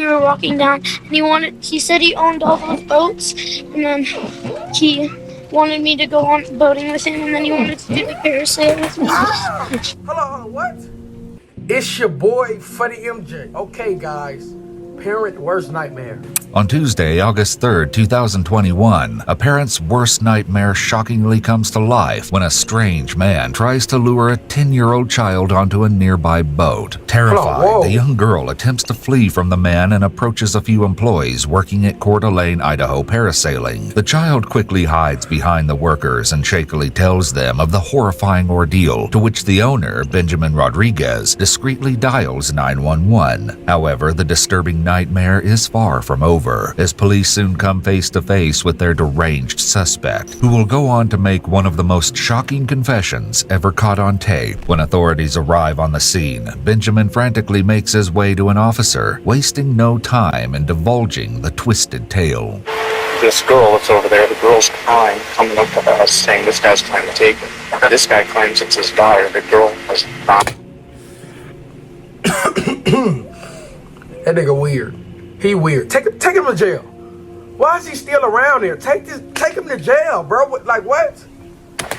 We were walking down, and he said he owned all those boats, and then he wanted me to go on boating with him, and then he wanted to do the parasail with me. Hold on, what? It's your boy, Funny MJ. Okay, guys. Parent worst nightmare. On Tuesday, August 3rd, 2021, a parent's worst nightmare shockingly comes to life when a strange man tries to lure a 10-year-old child onto a nearby boat. Terrified, the young girl attempts to flee from the man and approaches a few employees working at Coeur d'Alene, Idaho parasailing. The child quickly hides behind the workers and shakily tells them of the horrifying ordeal, to which the owner, Benjamin Rodriguez, discreetly dials 911. However, the disturbing nightmare is far from over, as police soon come face to face with their deranged suspect, who will go on to make one of the most shocking confessions ever caught on tape. When authorities arrive on the scene, Benjamin frantically makes his way to an officer, wasting no time in divulging the twisted tale. This girl that's over there, the girl's crying, coming up to us saying this guy's trying to take her. This guy claims it's his daughter. The girl was not. That nigga weird. He weird. Take him to jail. Why is he still around here? Take him to jail, bro. Like what?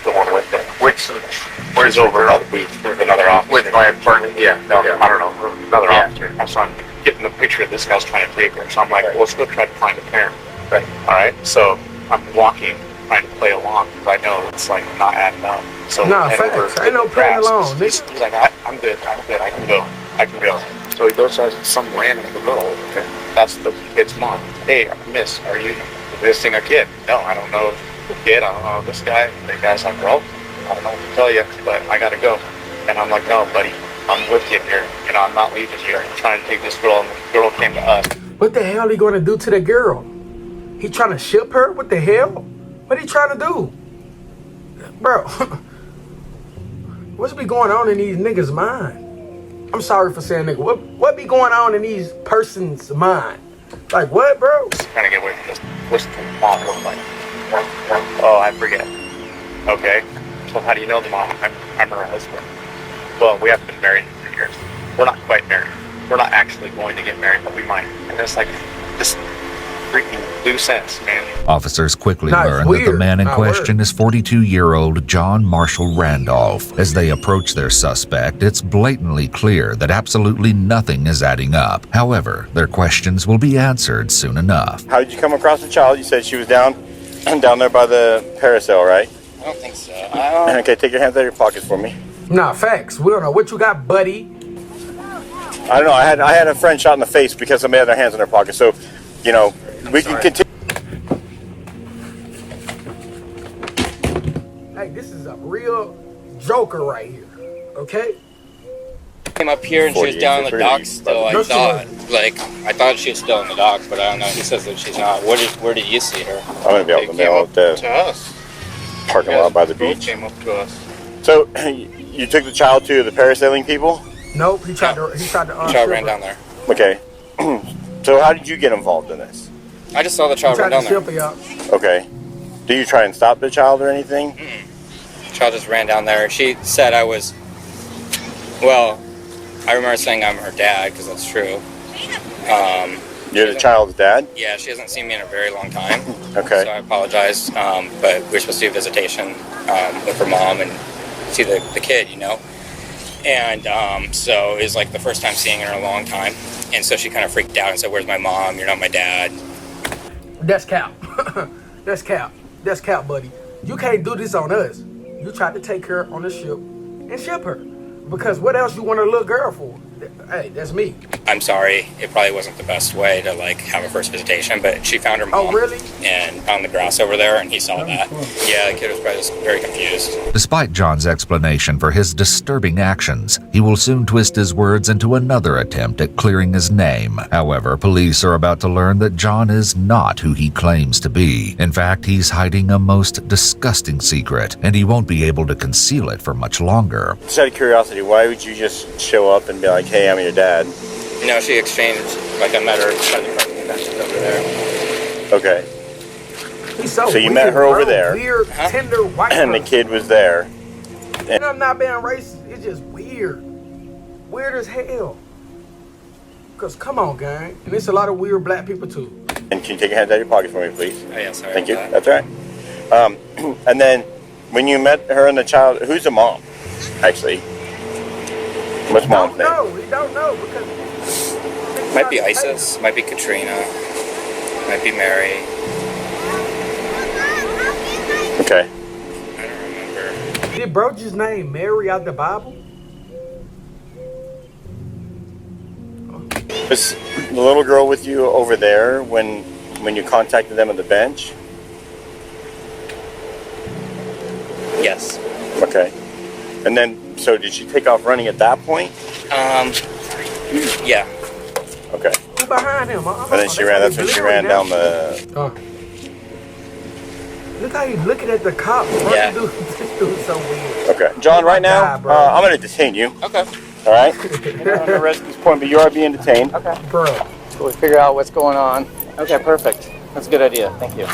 The one with it. Where's over another beach? There's another officer. With my partner? Yeah. No, yeah. I don't know. Another officer. So I'm getting the picture of this guy's trying to take her. So I'm like, well, let's go try to find a parent. Right. All right. So I'm walking, trying to play along because I know it's like not adding up. So facts. Ain't no playing along. He's like, I'm good. I can go. So he goes to some random girl. Okay. That's the kid's mom. Hey, miss, are you missing a kid? No, I don't know the kid. I don't know this guy. The guy's like, well, I don't know what to tell you, but I gotta go. And I'm like, no, buddy, I'm with you here. You know, I'm not leaving you. I'm trying to take this girl, and the girl came to us. What the hell he gonna do to the girl? He trying to ship her? What the hell? What he trying to do? Bro, what's be going on in these niggas' mind? I'm sorry for saying nigga. What be going on in these person's mind? Like what, bro? Trying to get away from this. What's the mom look like? Oh, I forget. Okay. So how do you know the mom? I'm her husband. Well, we haven't been married for years. We're not quite married. We're not actually going to get married, but we might. And it's like this freaking loose ends, man. Officers quickly learn that the man in question is 42-year-old John Marshall Randolph. As they approach their suspect, it's blatantly clear that absolutely nothing is adding up. However, their questions will be answered soon enough. How did you come across the child? You said she was down there by the parasail, right? I don't think so. Okay, take your hands out of your pockets for me. Nah, facts. We don't know what you got, buddy. I don't know. I had a friend shot in the face because somebody had their hands in their pockets. So, you know, we can continue. Hey, this is a real joker right here, okay? Came up here and she was down in the docks still. I thought she was still in the docks, but I don't know. He says that she's not. Where did you see her? I'm gonna be able to mail it to us. Parking lot by the beach. Came up to us. So you took the child to the parasailing people? Nope, he tried to. The child ran down there. Okay. So how did you get involved in this? I just saw the child run down there. Okay. Did you try and stop the child or anything? The child just ran down there. She said I was. Well, I remember saying I'm her dad because that's true. You're the child's dad? Yeah, she hasn't seen me in a very long time. Okay. So I apologize. But we're supposed to do a visitation with her mom and see the kid, you know. And so it was like the first time seeing her in a long time. And so she kind of freaked out and said, "Where's my mom? You're not my dad." That's cap. That's cap. That's cap, buddy. You can't do this on us. You tried to take her on the ship and ship her. Because what else you want a little girl for? Hey, that's me. I'm sorry. It probably wasn't the best way to like have a first visitation, but she found her mom. Oh, really? And found the grass over there, and he saw that. Yeah, the kid was probably just very confused. Despite John's explanation for his disturbing actions, he will soon twist his words into another attempt at clearing his name. However, police are about to learn that John is not who he claims to be. In fact, he's hiding a most disgusting secret, and he won't be able to conceal it for much longer. Just out of curiosity, why would you just show up and be like, "Hey, I'm your dad"? You know, she exchanged, like I met her by the parking benches over there. Okay. He's so you weird, met her over there. Weird, tender white and the kid was there. And I'm not being racist. It's just weird. Weird as hell. Cause come on, gang. And there's a lot of weird black people too. And can you take your hands out of your pockets for me, please? Oh, yeah, sorry. Thank you. about that. That's all right. And then when you met her and the child, who's the mom? Actually, what's mom's name? No, we don't know because Might be Isis, might be Katrina, might be Mary. Okay. I don't remember. Did bro just name Mary out the Bible? Was the little girl with you over there when you contacted them at the bench? Yes. Okay. And then, so did she take off running at that point? Yeah. Okay. Who behind him? And then she ran. That's when she ran down the. Look how he's looking at the cop. Bro, Yeah. This dude's so weird. Okay. John, right now, God, bro. I'm going to detain you. Okay. All right. You're not under arrest at this point, but you are being detained. Okay. Bro. So we figure out what's going on. Okay, perfect. That's a good idea. Thank you.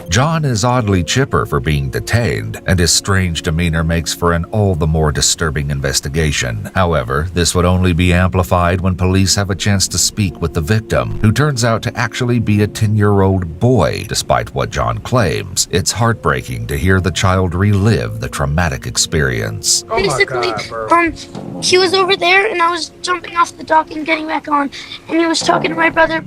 John is oddly chipper for being detained, and his strange demeanor makes for an all the more disturbing investigation. However, this would only be amplified when police have a chance to speak with the victim, who turns out to actually be a 10-year-old boy, despite what John claims. It's heartbreaking to hear the child relive the traumatic experience. Oh my Basically, God, bro. he was over there, and I was jumping off the dock and getting back on, and he was talking to my brother,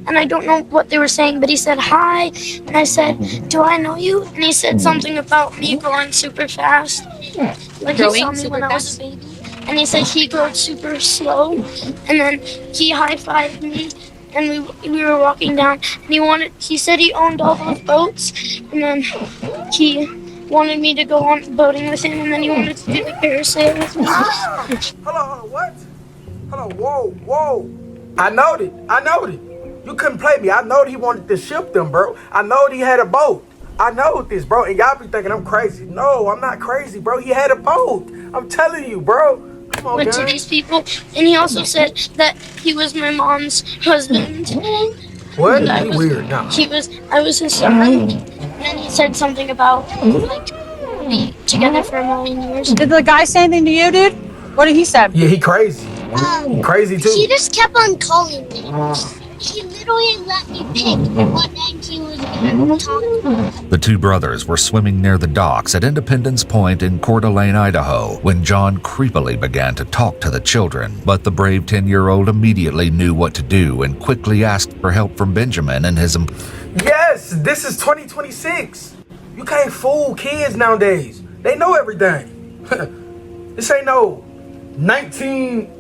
and I don't know what they were saying, but he said hi, and I said, "Do I know you?" And he said something about me growing super fast, like he saw me when I was a baby, and he said he grew super slow, and then he high-fived me, and we were walking down, and he said he owned all those boats, and then he wanted me to go on boating with him, and then he wanted to do the parasail with me. Hold on, what? Hold on, whoa. I know it. You couldn't play me. I know he wanted to ship them, bro. I know he had a boat. I know this, bro. And y'all be thinking I'm crazy. No, I'm not crazy, bro. He had a boat. I'm telling you, bro. Come on, Went to guys. these people, and he also said that he was my mom's husband. What? I He was- weird. No. I was his son. And then he said something about like being together for a million years. Did the guy say anything to you, dude? What did he say? Yeah, he crazy. Crazy too. He just kept on calling me. He literally let me pick what name he was going to talk to. The two brothers were swimming near the docks at Independence Point in Coeur d'Alene, Idaho, when John creepily began to talk to the children. But the brave 10-year-old immediately knew what to do and quickly asked for help from Benjamin and his Yes, this is 2026. You can't fool kids nowadays. They know everything. This ain't no 19.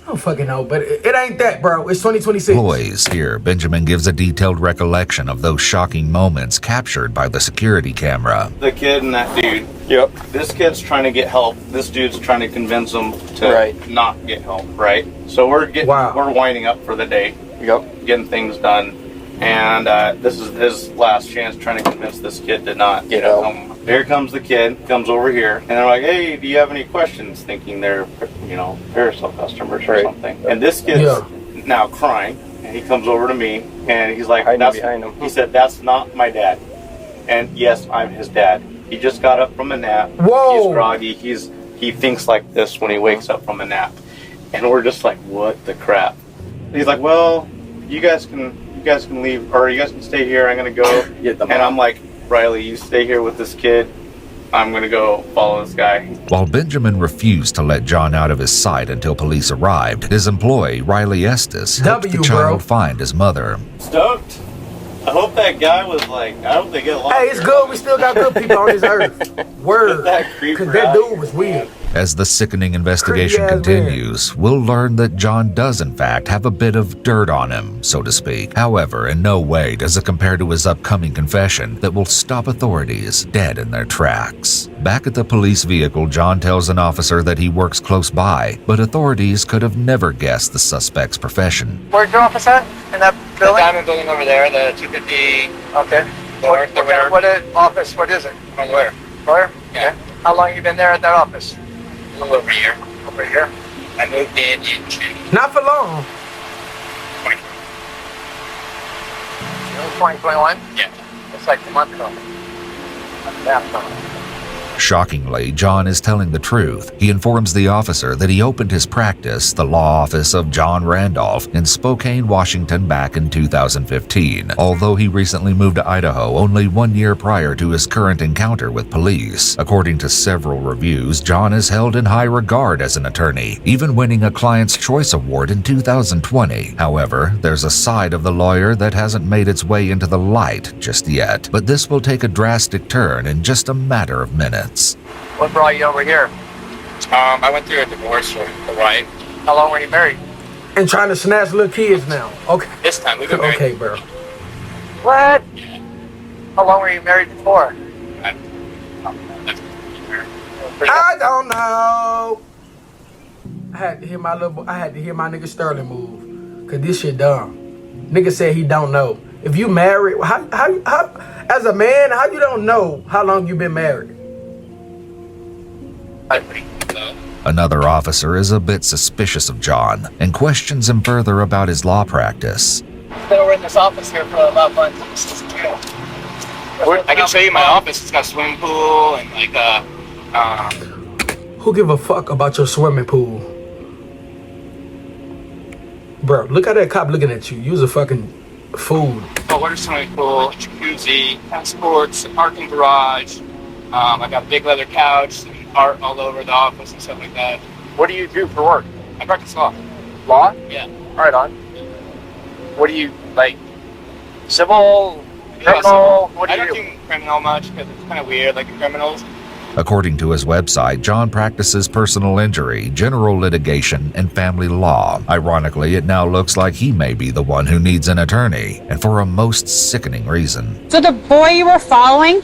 I don't fucking know, but it ain't that, bro. It's 2026. employees. Here, Benjamin gives a detailed recollection of those shocking moments captured by the security camera. The kid and that dude. Yep. This kid's trying to get help. This dude's trying to convince him to not get help, right? So we're winding up for the day. Yep. Getting things done. And this is his last chance trying to convince this kid to not get help. Here comes the kid, comes over here, and they're like, "Hey, do you have any questions?" Thinking they're, Parasol customers or something. And this kid's now crying, and he comes over to me, and he's like, behind him. He said, "That's not my dad." And yes, I'm his dad. He just got up from a nap. Whoa. He's groggy. He thinks like this when he wakes up from a nap. And we're just like, what the crap? And he's like, "Well, you guys can leave, or you guys can stay here. I'm gonna go." And I'm like, "Riley, you stay here with this kid. I'm gonna go follow this guy." While Benjamin refused to let John out of his sight until police arrived, his employee, Riley Estes, helped the child find his mother. Stoked. I hope that guy was like, I hope they get along. Hey, it's good. We still got good people on this earth. Word. Because that dude was weird. As the sickening investigation continues, we'll learn that John does in fact have a bit of dirt on him, so to speak. However, in no way does it compare to his upcoming confession that will stop authorities dead in their tracks. Back at the police vehicle, John tells an officer that he works close by, but authorities could have never guessed the suspect's profession. Where's your office at? In that The building? diamond building over there, the 250 Okay. north or whatever. Office? What is it? From where? Where? Yeah. How long you been there at that office? A little over here. Over here. I moved in June. Not for long. 2021? Yeah. It's like a month ago. Yeah. Shockingly, John is telling the truth. He informs the officer that he opened his practice, the law office of John Randolph, in Spokane, Washington back in 2015, although he recently moved to Idaho only 1 year prior to his current encounter with police. According to several reviews, John is held in high regard as an attorney, even winning a Client's Choice Award in 2020. However, there's a side of the lawyer that hasn't made its way into the light just yet, but this will take a drastic turn in just a matter of minutes. What brought you over here? I went through a divorce with the wife. How long were you married? And trying to snatch little kids now. Okay. This time we've been married. Okay, bro. What? How long were you married before? I don't know. I had to hear my nigga Sterling move, cause this shit dumb. Nigga said he don't know. If you married, how as a man, how you don't know how long you been married? Another officer is a bit suspicious of John and questions him further about his law practice. They were in this office here for about months. I can show you my office. It's got a swimming pool and Who give a fuck about your swimming pool? Bro, look at that cop looking at you. You's a fucking fool. water swimming pool, jacuzzi, passports, a parking garage. I got a big leather couch, and art all over the office and stuff like that. What do you do for work? I practice law. Law? Yeah. Right on. What do you, like, civil, criminal? What do I you don't do criminal much because it's kind of weird, like the criminals. According to his website, John practices personal injury, general litigation, and family law. Ironically, it now looks like he may be the one who needs an attorney, and for a most sickening reason. So the boy you were following,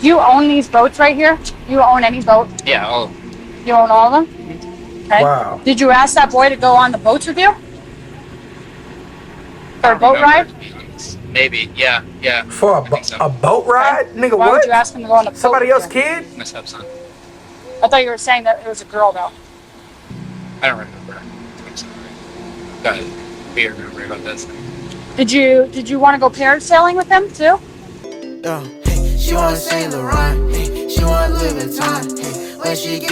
do you own these boats right here? Do you own any boat? Yeah. You own all of them? Okay. Wow. Did you ask that boy to go on the boats with you? For a boat ride? Maybe. Yeah. For a boat ride? Nigga, Why what? would you ask him to go on a boat? Somebody with else's you? kid? My stepson. I thought you were saying that it was a girl though. I don't remember. I'm sorry. Got weird memory about this. Did you want to go parasailing with him too? Hey, she wanna Saint Laurent, hey, she wanna live in time, hey, when she get